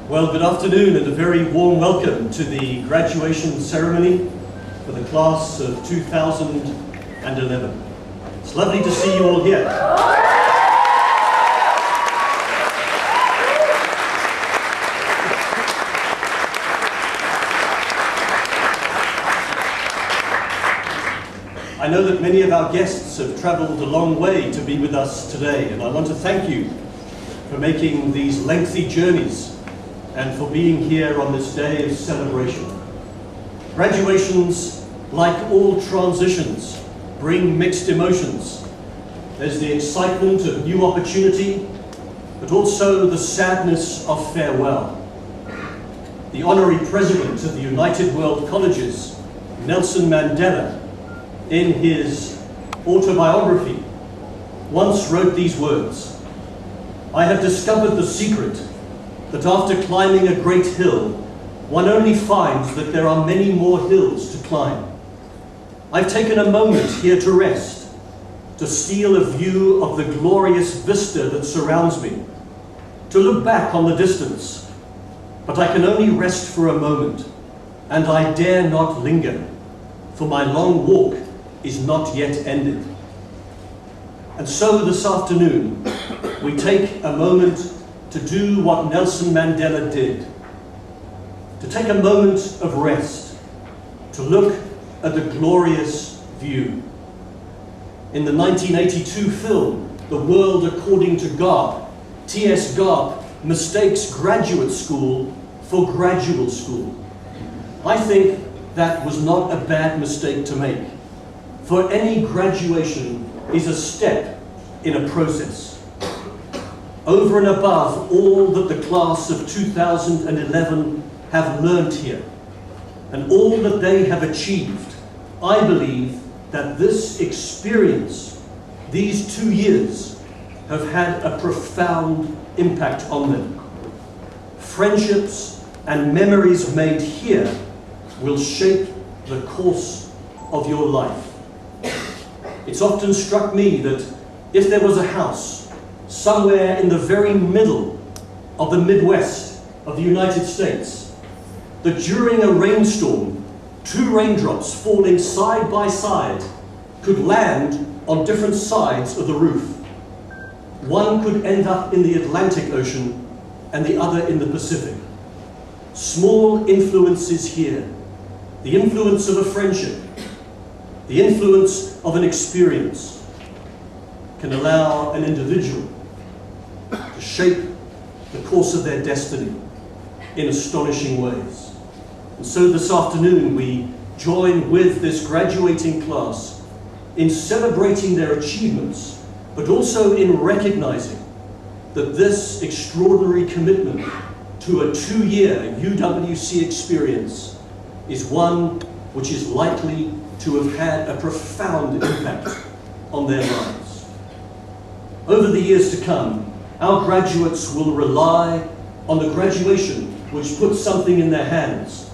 Well, good afternoon and a very warm welcome to the graduation ceremony for the class of 2011. It's lovely to see you all here. I know that many of our guests have traveled a long way to be with us today, and I want to thank you for making these lengthy journeys and for being here on this day of celebration. Graduations, like all transitions, bring mixed emotions. There's the excitement of new opportunity, but also the sadness of farewell. The honorary president of the United World Colleges, Nelson Mandela, in his autobiography, once wrote these words: "I have discovered the secret that after climbing a great hill, one only finds that there are many more hills to climb. I've taken a moment here to rest, to steal a view of the glorious vista that surrounds me, to look back on the distance, but I can only rest for a moment, and I dare not linger, for my long walk is not yet ended." And so this afternoon, we take a moment to do what Nelson Mandela did, to take a moment of rest, to look at the glorious view. In the 1982 film, The World According to Garp, T.S. Garp mistakes graduate school for graduate school. I think that was not a bad mistake to make, for any graduation is a step in a process. Over and above all that the class of 2011 have learned here, and all that they have achieved, I believe that this experience, these 2 years, have had a profound impact on them. Friendships and memories made here will shape the course of your life. It's often struck me that if there was a house somewhere in the very middle of the Midwest of the United States, that during a rainstorm, 2 raindrops falling side by side could land on different sides of the roof. One could end up in the Atlantic Ocean and the other in the Pacific. Small influences here, the influence of a friendship, the influence of an experience, can allow an individual to shape the course of their destiny in astonishing ways. And so this afternoon we join with this graduating class in celebrating their achievements, but also in recognizing that this extraordinary commitment to a 2-year UWC experience is one which is likely to have had a profound impact on their lives. Over the years to come, our graduates will rely on the graduation which puts something in their hands,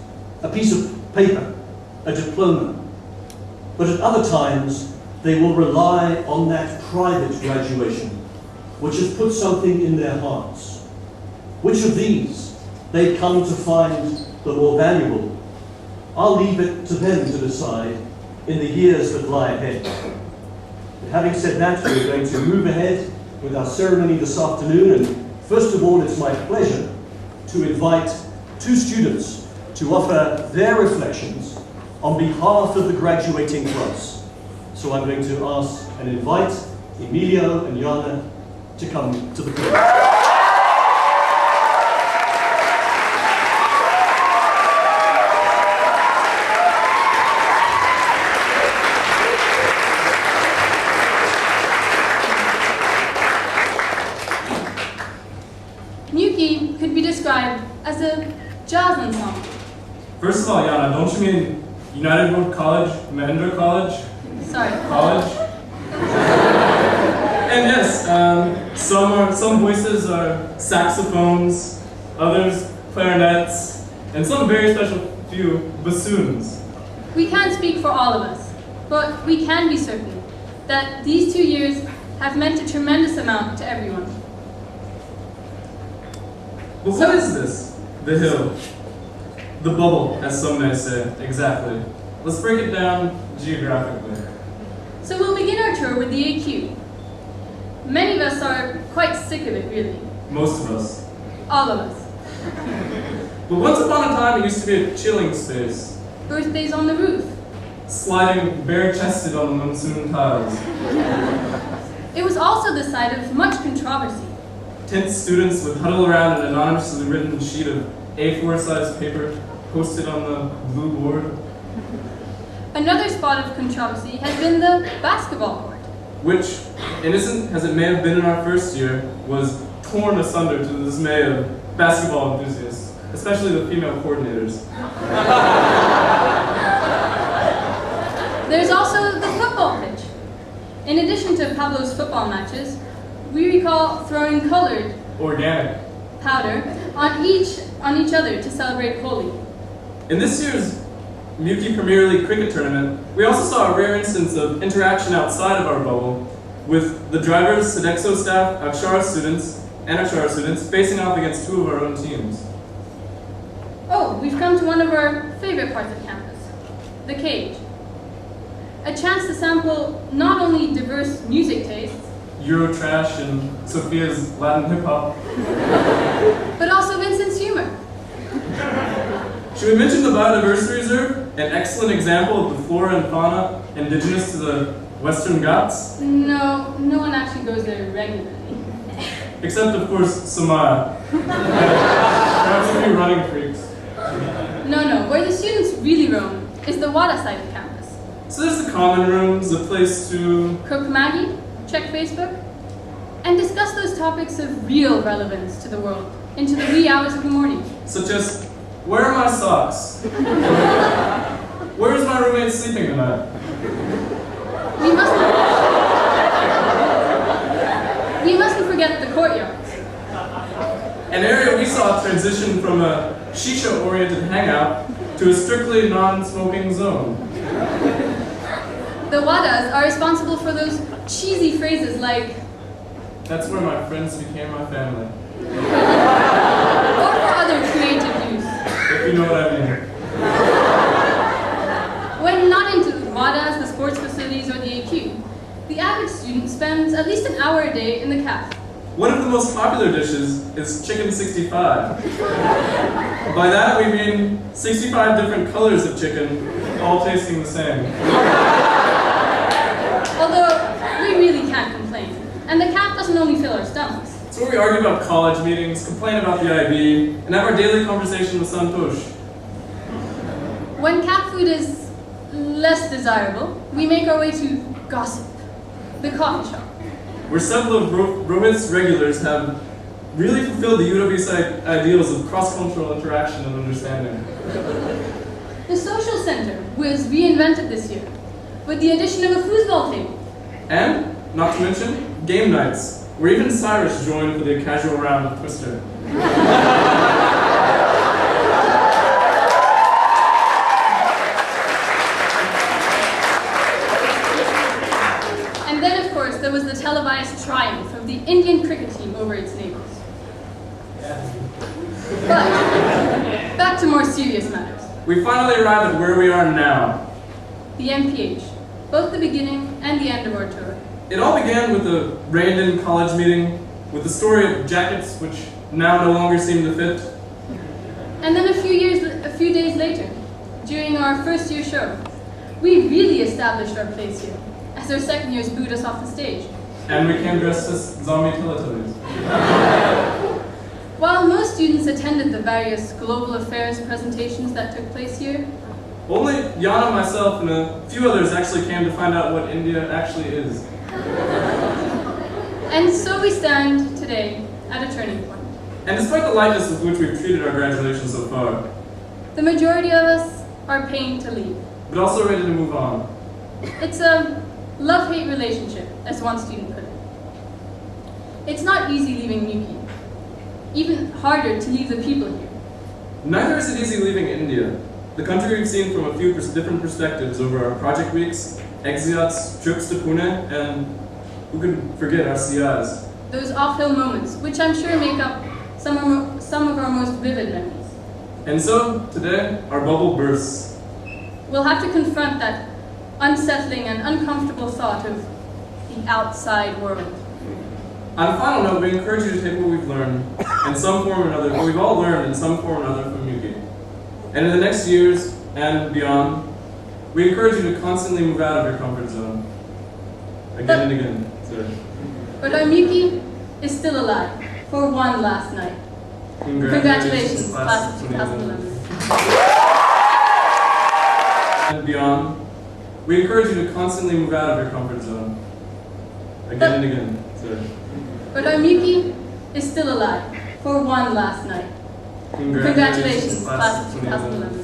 a piece of paper, a diploma. But at other times, they will rely on that private graduation which has put something in their hearts. Which of these they come to find the more valuable, I'll leave it to them to decide in the years that lie ahead. But having said that, we're going to move ahead with our ceremony this afternoon, and first of all, it's my pleasure to invite 2 students to offer their reflections on behalf of the graduating class. So I'm going to ask and invite Emilio and Yana to come to the podium. Nuki could be described as a jazz ensemble. First of all, Yana, don't you mean United World College, Mahindra College? Sorry. College? And yes, some voices are saxophones, others clarinets, and some very special few bassoons. We can't speak for all of us, but we can be certain that these 2 years have meant a tremendous amount to everyone. But what is this? The hill. The bubble, as some may say. Exactly. Let's break it down geographically. So we'll begin our tour with the AQ. Many of us are quite sick of it, really. Most of us. All of us. But once upon a time, it used to be a chilling space. Birthdays on the roof. Sliding bare-chested on the monsoon tiles. It was also the site of much controversy. Tense students would huddle around an anonymously written sheet of A4-sized paper posted on the blue board, Another spot of controversy has been the basketball court. which, innocent as it may have been in our first year, was torn asunder to the dismay of basketball enthusiasts, especially the female coordinators. There's also the football pitch. In addition to Pablo's football matches, we recall throwing colored Organic. powder on each other to celebrate Holi. In this year's Muki Premier League cricket tournament, we also saw a rare instance of interaction outside of our bubble, with the drivers, Sodexo staff, Akshara students facing off against two of our own teams. Oh, we've come to one of our favorite parts of campus, the cage. A chance to sample not only diverse music tastes, Eurotrash and Sophia's Latin hip-hop. but also Vincent's humor. Should we mention the Biodiversity Reserve, an excellent example of the flora and fauna indigenous to the Western Ghats? No one actually goes there regularly. Except, of course, Samaya. Perhaps a few running freaks. No, where the students really roam is the Wada side of campus. So there's the common rooms, a place to... Cook Maggie, check Facebook, and discuss those topics of real relevance to the world into the wee hours of the morning. such as, where are my socks? Where is my roommate sleeping tonight? We mustn't forget the courtyards. An area we saw transition from a shisha-oriented hangout to a strictly non-smoking zone. The Wadas are responsible for those cheesy phrases like, That's where my friends became my family. or for other creative use. If you know what I mean. When not into the Wadas, the sports facilities, or the AQ, the average student spends at least an hour a day in the cafe. One of the most popular dishes is chicken 65. By that we mean 65 different colors of chicken, all tasting the same. Although, we really can't complain. And the CAF doesn't only fill our stomachs. It's where we argue about college meetings, complain about the IB, and have our daily conversation with Santosh. When cat food is less desirable, we make our way to Gossip, the coffee shop. Where several of Rohit's regulars have really fulfilled the UW's ideals of cross-cultural interaction and understanding. The social center was reinvented this year with the addition of a foosball table. And, not to mention, game nights, where even Cyrus joined for the casual round of Twister. And then, of course, there was the televised triumph of the Indian cricket team over its neighbors. But, back to more serious matters. We finally arrive at where we are now. The MPH, both the beginning and the end of our tour. It all began with a reined-in college meeting, with the story of jackets which now no longer seem to fit. And then a few days later, during our first year show, we really established our place here, as our second years booed us off the stage. And we came dressed as zombie Teletubbies. While most students attended the various global affairs presentations that took place here, Only Yana, myself, and a few others actually came to find out what India actually is. and so we stand today at a turning point. And despite the lightness with which we've treated our graduation so far, The majority of us are paying to leave. but also ready to move on. It's a love-hate relationship, as one student put it. It's not easy leaving Yuki. Even harder to leave the people here. Neither is it easy leaving India, the country we've seen from a few different perspectives over our project weeks, exeats, trips to Pune, and who can forget our CIs. Those off-hill moments, which I'm sure make up some of our most vivid memories. And so, today, our bubble bursts. We'll have to confront that unsettling and uncomfortable thought of the outside world. On a final note, we encourage you to take what we've learned in some form or another, what we've all learned in some form or another from Yuki. And in the next years and beyond, we encourage you to constantly move out of your comfort zone. Again and again. Sorry. But our Miyuki is still alive for one last night. Congratulations, class of 2011. And beyond, we encourage you to constantly move out of your comfort zone. Again and again. Sorry. But our Miyuki is still alive for one last night. Congratulations, class of 2011.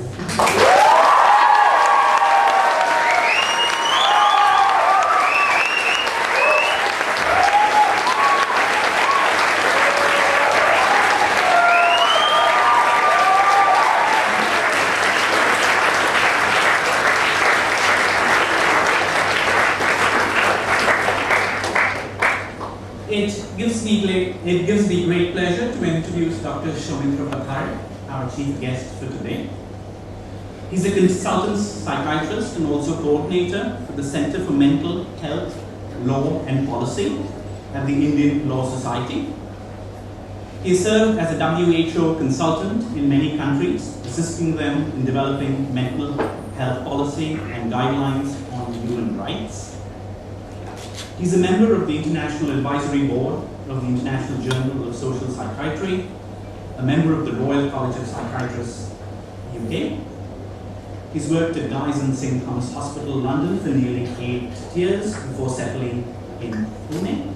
It gives me great pleasure to introduce Dr. Soumitra Bhattacharya, our chief guest for today. He's a consultant psychiatrist and also coordinator for the Center for Mental Health, Law and Policy at the Indian Law Society. He served as a WHO consultant in many countries, assisting them in developing mental health policy and guidelines on human rights. He's a member of the International Advisory Board of the International Journal of Social Psychiatry, a member of the Royal College of Psychiatrists, UK. He's worked at Guy's and St Thomas Hospital, London for nearly 8 years before settling in Pune.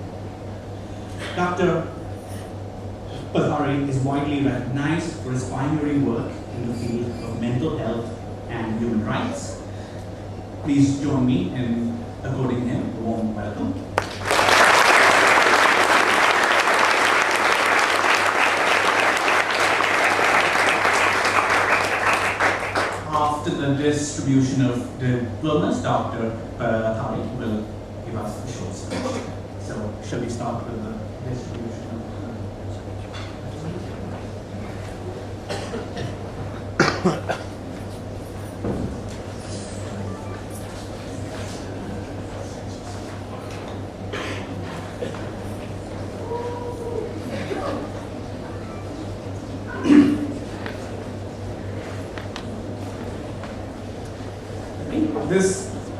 Dr. Bhattacharya is widely recognized for his pioneering work in the field of mental health and human rights. Please join me in according him a warm welcome. After the distribution of diplomas, Dr. Bhattacharya will give us a short speech. So, shall we start with the distribution of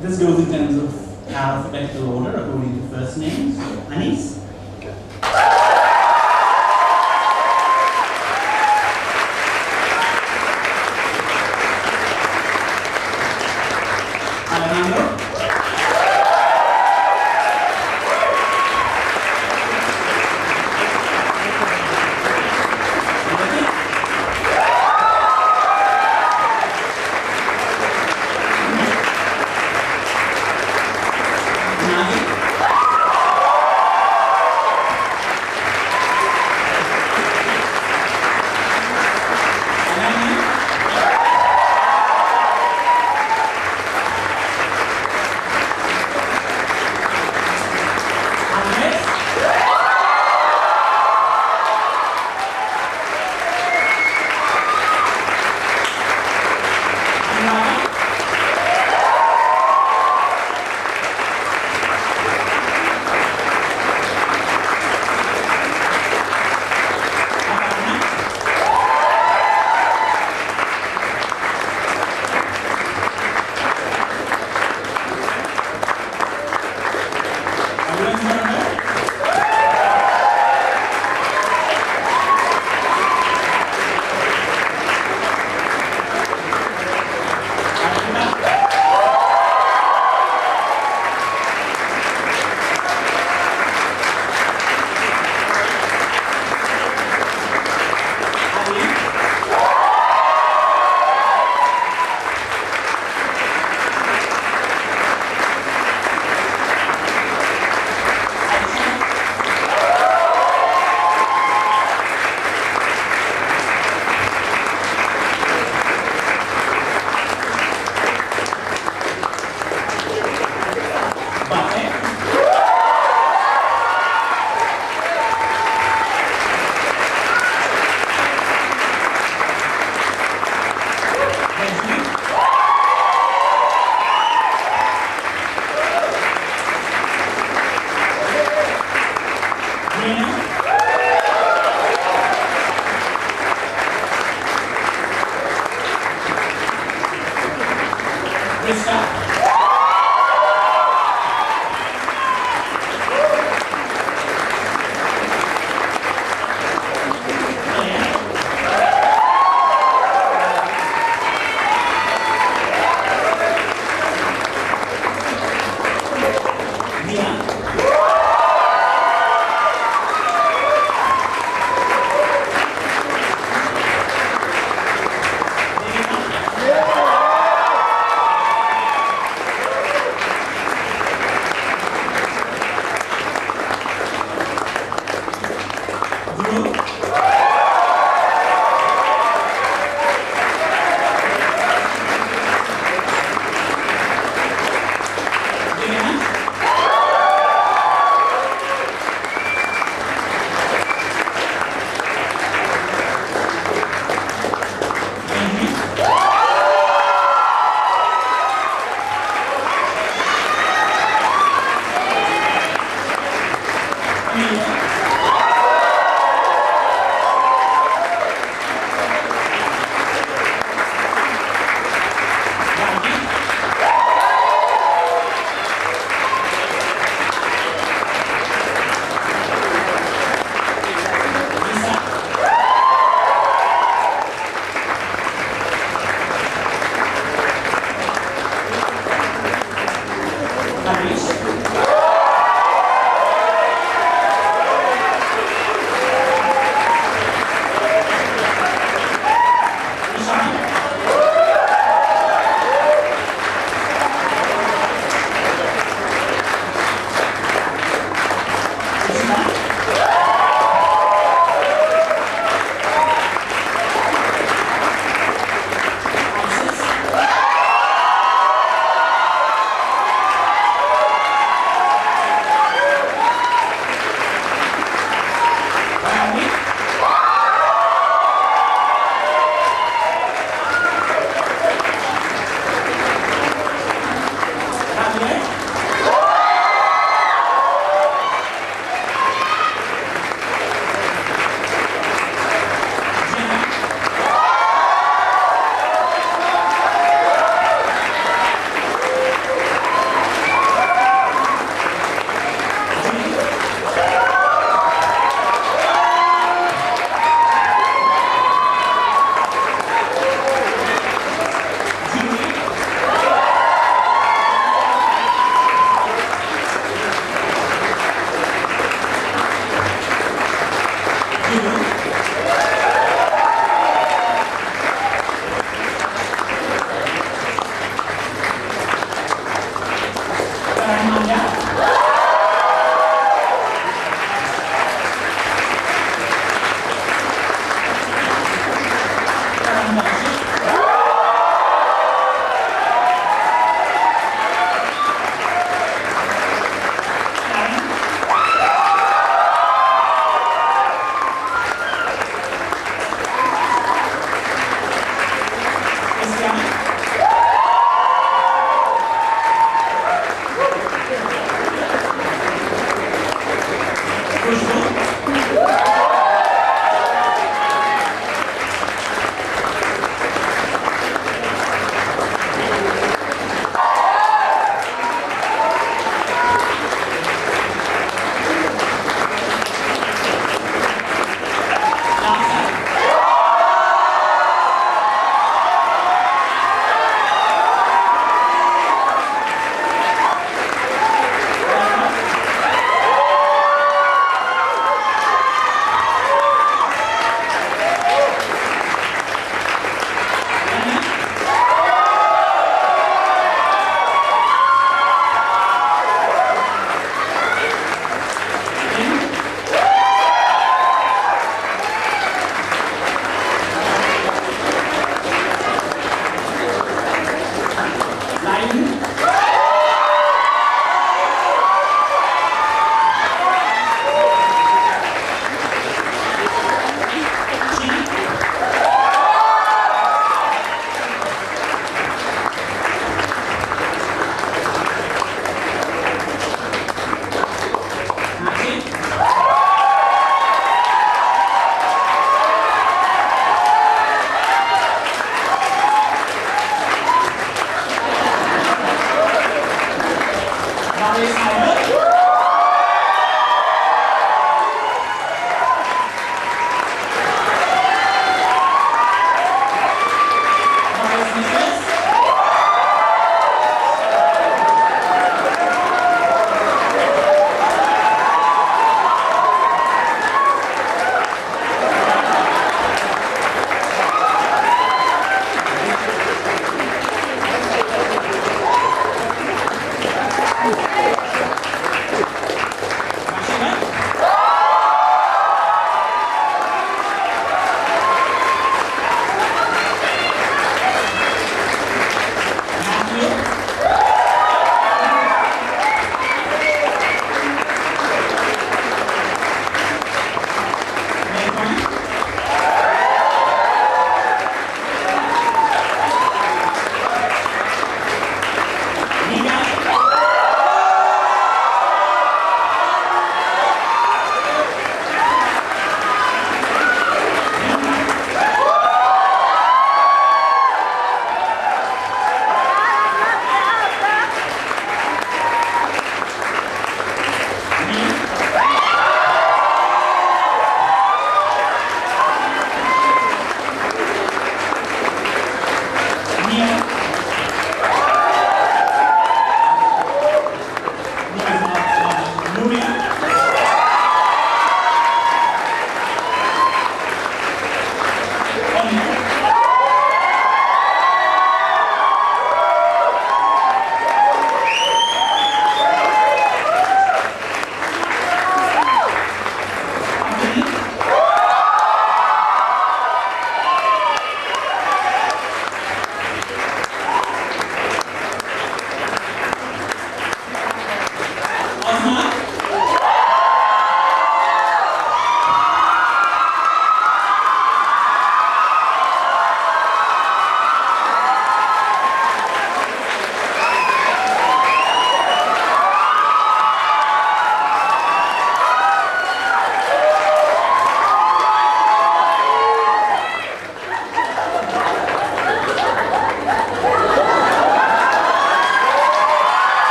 This goes in terms of alphabetical order according to first names. Anis? Alejandro?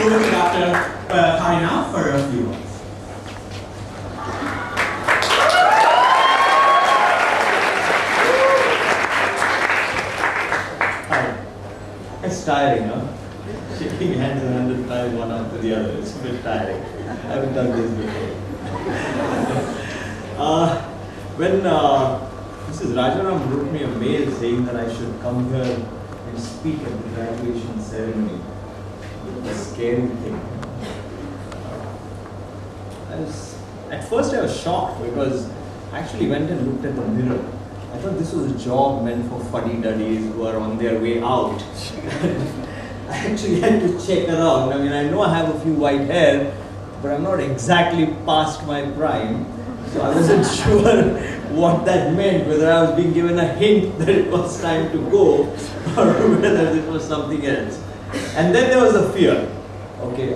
over to Dr. Prabhakari now for a few words. It's tiring, huh? Shaking hands and 100 times one after the other. It's a bit tiring. I haven't done this before. When Mrs. Rajaram wrote me a mail saying that I should come here and speak at the graduation ceremony, it was a scary thing. At first I was shocked because I actually went and looked at the mirror. I thought this was a job meant for fuddy-duddies who are on their way out. I actually had to check around. I mean, I know I have a few white hair, but I'm not exactly past my prime. So I wasn't sure what that meant, whether I was being given a hint that it was time to go, or whether it was something else. And then there was the fear. Okay,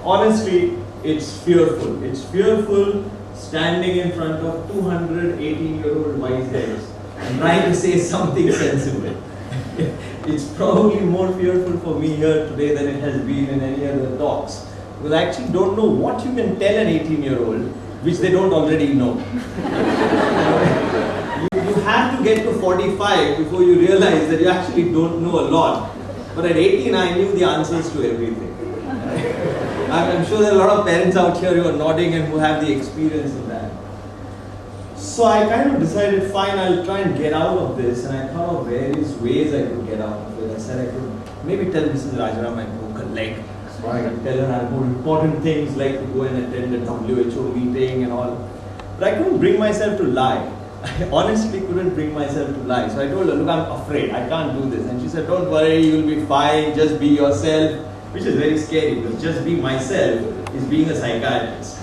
honestly, it's fearful. It's fearful standing in front of 218-year-old white hairs and trying to say something sensible. It's probably more fearful for me here today than it has been in any other talks. Because I actually don't know what you can tell an 18-year-old which they don't already know. You have to get to 45 before you realize that you actually don't know a lot. But at 18, I knew the answers to everything. I'm sure there are a lot of parents out here who are nodding and who have the experience in that. So I kind of decided, fine, I'll try and get out of this. And I thought of various ways I could get out of it. I said I could maybe tell Mrs. Rajaram I broke a leg. Or I could tell her I had more important things like to go and attend a WHO meeting and all. But I couldn't bring myself to lie. I honestly couldn't bring myself to lie. So I told her, look, I'm afraid. I can't do this. And she said, don't worry, you'll be fine. Just be yourself. Which is very scary because just be myself is being a psychiatrist.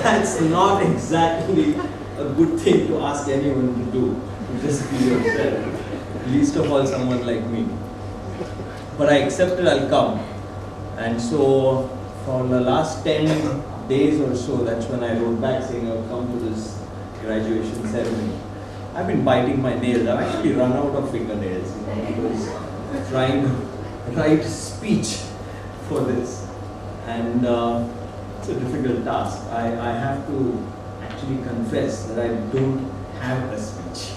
That's not exactly a good thing to ask anyone to do, to just be yourself. Least of all someone like me. But I accepted I'll come. And so for the last 10 days or so, that's when I wrote back saying I'll come to this graduation ceremony. I've been biting my nails. I've actually run out of fingernails, because trying to write speech for this. And it's a difficult task. I have to actually confess that I don't have a speech.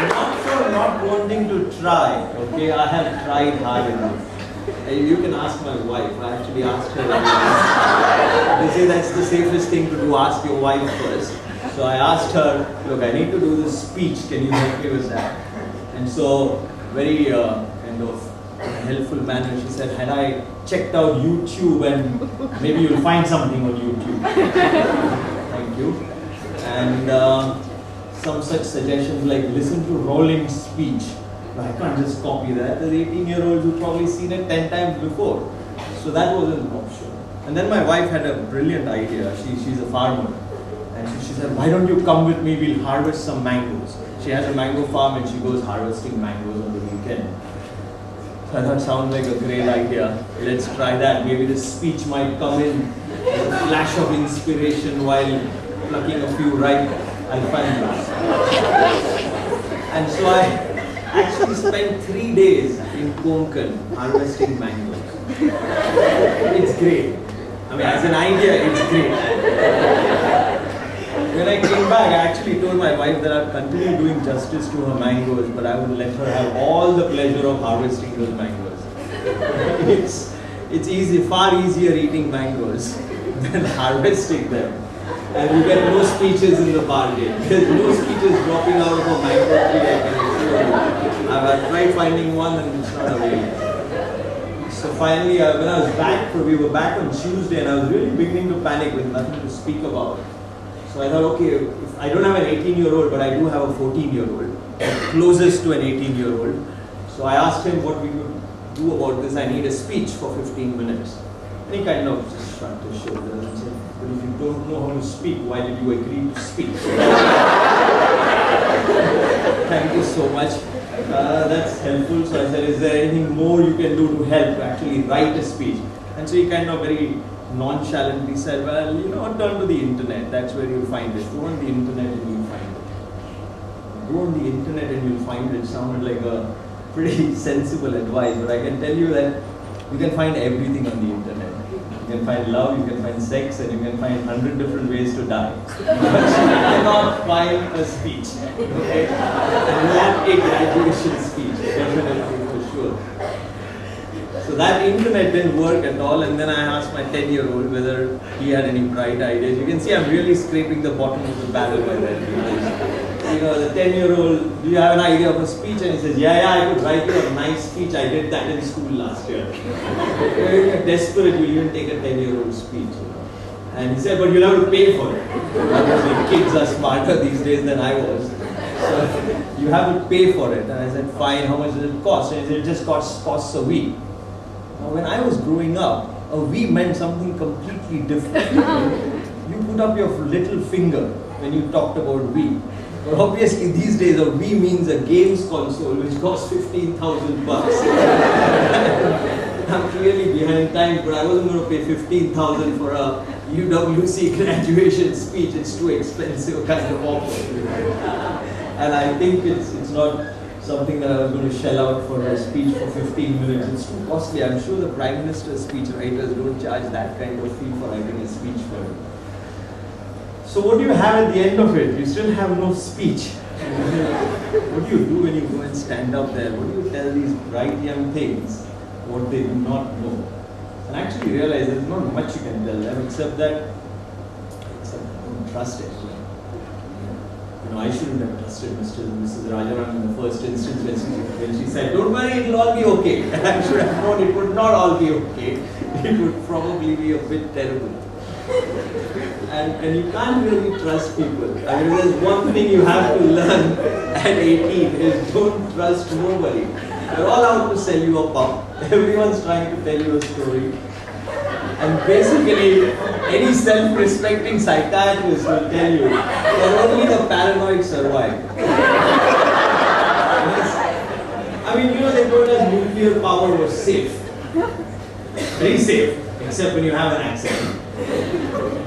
Not for not wanting to try, okay? I have tried hard enough. You can ask my wife. I actually asked her. They say that's the safest thing to do, ask your wife first. So I asked her, look, I need to do this speech, can you help me with that? And so, very kind of helpful manner, she said, had I checked out YouTube and maybe you'll find something on YouTube. Thank you. And some such suggestions like listen to Rowling's speech. I can't just copy that. There's 18-year-olds who've probably seen it 10 times before. So that wasn't an option. And then my wife had a brilliant idea. She's a farmer. And she said, why don't you come with me, we'll harvest some mangoes. She has a mango farm and she goes harvesting mangoes on the weekend. So I thought, sounds like a great idea. Let's try that. Maybe the speech might come in as a flash of inspiration while plucking a few ripe alfalfa. And so I actually spent 3 days in Konkan harvesting mangoes. It's great. I mean, as an idea, it's great. When I came back, I actually told my wife that I'd continue doing justice to her mangoes, but I would let her have all the pleasure of harvesting those mangoes. It's easy, far easier eating mangoes than harvesting them. And you get no speeches in the bargain. There's no speeches dropping out of a mango tree, I can assure you. I've tried finding one and it's not available. So finally, when I was back, we were back on Tuesday and I was really beginning to panic with nothing to speak about. So I thought, okay, if I don't have an 18-year-old, but I do have a 14-year-old, closest to an 18-year-old. So I asked him what we could do about this. I need a speech for 15 minutes. And he kind of just shrugged his shoulders and said, but if you don't know how to speak, why did you agree to speak? Thank you so much. That's helpful. So I said, is there anything more you can do to help to actually write a speech? And so he kind of very nonchalantly said, well, turn to the internet, that's where you'll find it. Go on the internet and you'll find it. Go on the internet and you'll find it sounded like a pretty sensible advice, but I can tell you that you can find everything on the internet. You can find love, you can find sex, and you can find 100 different ways to die. But you cannot find a speech. Okay? And not a graduation speech, definitely for sure. So that internet didn't work at all, and then I asked my 10-year-old whether he had any bright ideas. You can see I'm really scraping the bottom of the barrel by then. The 10-year-old, do you have an idea of a speech? And he says, yeah, I could write you a nice speech. I did that in school last year. When you're desperate, you'll even take a 10-year-old speech. And he said, but you'll have to pay for it. Obviously, kids are smarter these days than I was. So you have to pay for it. And I said, fine, how much does it cost? And he said, it just costs a week. Now, when I was growing up, a we meant something completely different. You put up your little finger when you talked about we. But obviously these days a we means a games console which costs 15,000 bucks. I'm clearly behind time, but I wasn't going to pay 15,000 for a UWC graduation speech. It's too expensive kind of offer. And I think it's not something that I was going to shell out for a speech for 15 minutes. It's too costly. I'm sure the Prime Minister's speech writers don't charge that kind of fee for writing a speech for it. So what do you have at the end of it? You still have no speech. What do you do when you go and stand up there? What do you tell these bright young things what they do not know? And actually realize there's not much you can tell them except don't trust it. I shouldn't have trusted Mrs. Rajaram in the first instance when she said, don't worry, it'll all be okay. And I should have known it would not all be okay. It would probably be a bit terrible. And you can't really trust people. I mean, there's one thing you have to learn at 18 is don't trust nobody. They're all out to sell you a pup. Everyone's trying to tell you a story. And basically, any self-respecting psychiatrist will tell you that only the paranoid survive. I mean, they told us nuclear power was safe. Very safe, except when you have an accident.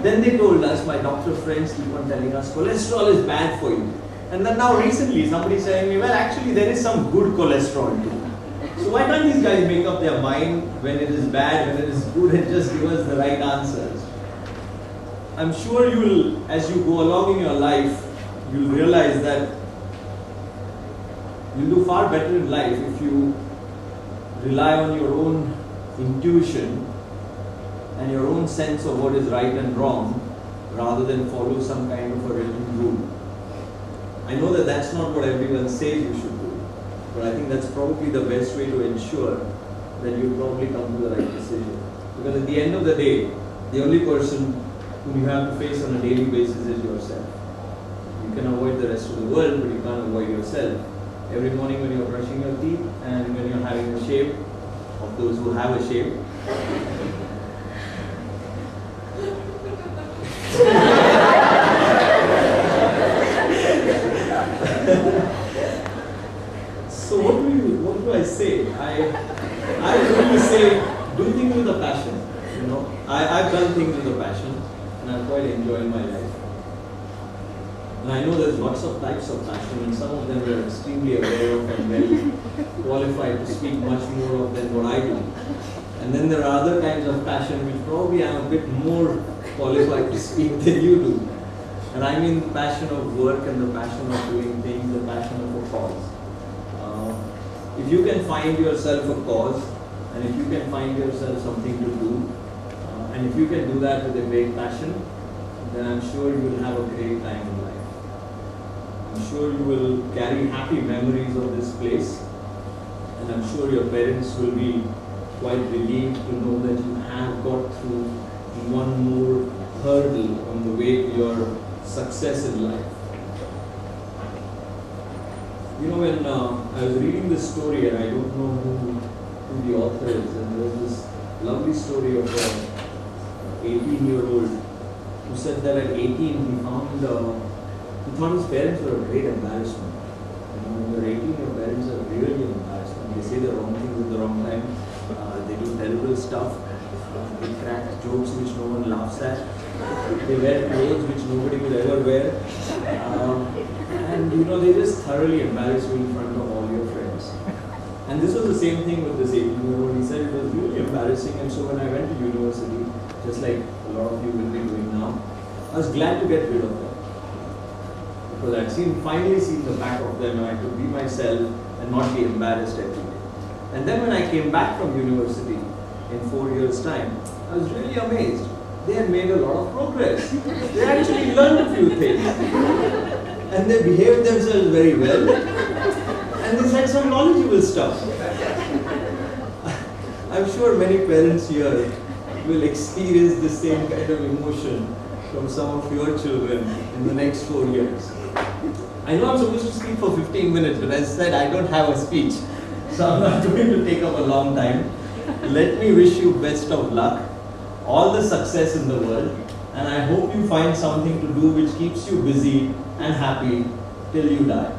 Then they told us, my doctor friends keep on telling us, cholesterol is bad for you. And then now recently, somebody's telling me, well, actually there is some good cholesterol too. So why can't these guys make up their mind when it is bad, when it is good, and just give us the right answers? I'm sure you'll, as you go along in your life, you'll realize that you'll do far better in life if you rely on your own intuition and your own sense of what is right and wrong, rather than follow some kind of a written rule. I know that that's not what everyone says you should do, but I think that's probably the best way to ensure that you'll probably come to the right decision. Because at the end of the day, the only person whom you have to face on a daily basis is yourself. You can avoid the rest of the world, but you can't avoid yourself. Every morning when you're brushing your teeth and when you're having a shave, of those who have a shave, so what do I say? I really say do things with a passion. I've done things with a passion and I'm quite enjoying my life. And I know there's lots of types of passion, and some of them we're extremely aware of and well qualified to speak much more of than what I do. And then there are other kinds of passion which probably I'm a bit more qualified to speak than you do. And I mean the passion of work and the passion of doing things, the passion of a cause. If you can find yourself a cause, and if you can find yourself something to do, and if you can do that with a great passion, then I'm sure you will have a great time in life. I'm sure you will carry happy memories of this place, and I'm sure your parents will be quite relieved to know that you have got through one more hurdle on the way to your success in life. When I was reading this story, and I don't know who the author is, and there was this lovely story of an 18-year-old who said that at 18 he thought his parents were a great embarrassment. When you're 18, your parents are really an embarrassment. They say the wrong things at the wrong time. They do terrible stuff. They crack jokes which no one laughs at. They wear clothes which nobody will ever wear. And you know, they just thoroughly embarrass you in front of all your friends. And this was the same thing with this 18-year-old. He said it was really embarrassing, and so when I went to university, just like a lot of you will be doing now, I was glad to get rid of them. Because I'd finally seen the back of them, and I could be myself and not be embarrassed every day. And then when I came back from university in 4 years' time, I was really amazed. They had made a lot of progress. They actually learned a few things. And they behaved themselves very well. And they said some knowledgeable stuff. I'm sure many parents here will experience the same kind of emotion from some of your children in the next 4 years. I know I'm supposed to speak for 15 minutes, but as I said, I don't have a speech. So I'm not going to take up a long time. Let me wish you best of luck, all the success in the world, and I hope you find something to do which keeps you busy and happy till you die.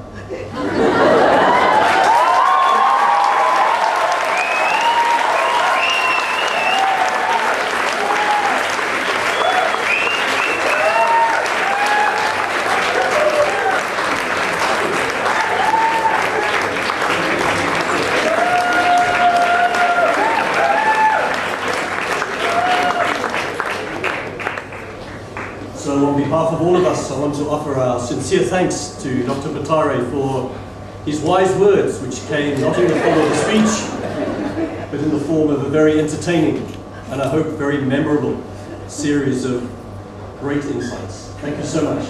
So on behalf of all of us, I want to offer our sincere thanks to Dr. Patare for his wise words, which came not in the form of a speech, but in the form of a very entertaining and I hope very memorable series of great insights. Thank you so much.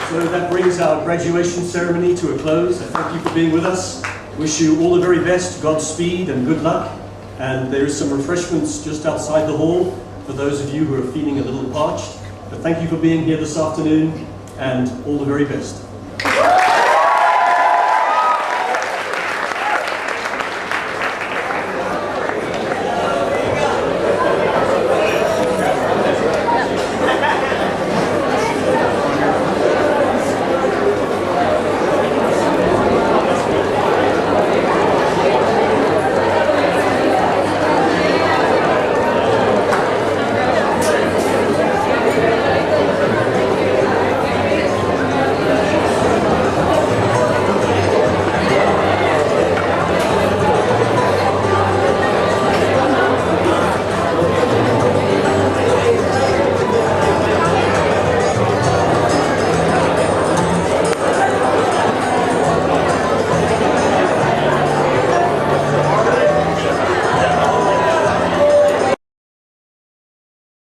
So that brings our graduation ceremony to a close. I thank you for being with us. Wish you all the very best, Godspeed and good luck. And there is some refreshments just outside the hall for those of you who are feeling a little parched. But thank you for being here this afternoon and all the very best.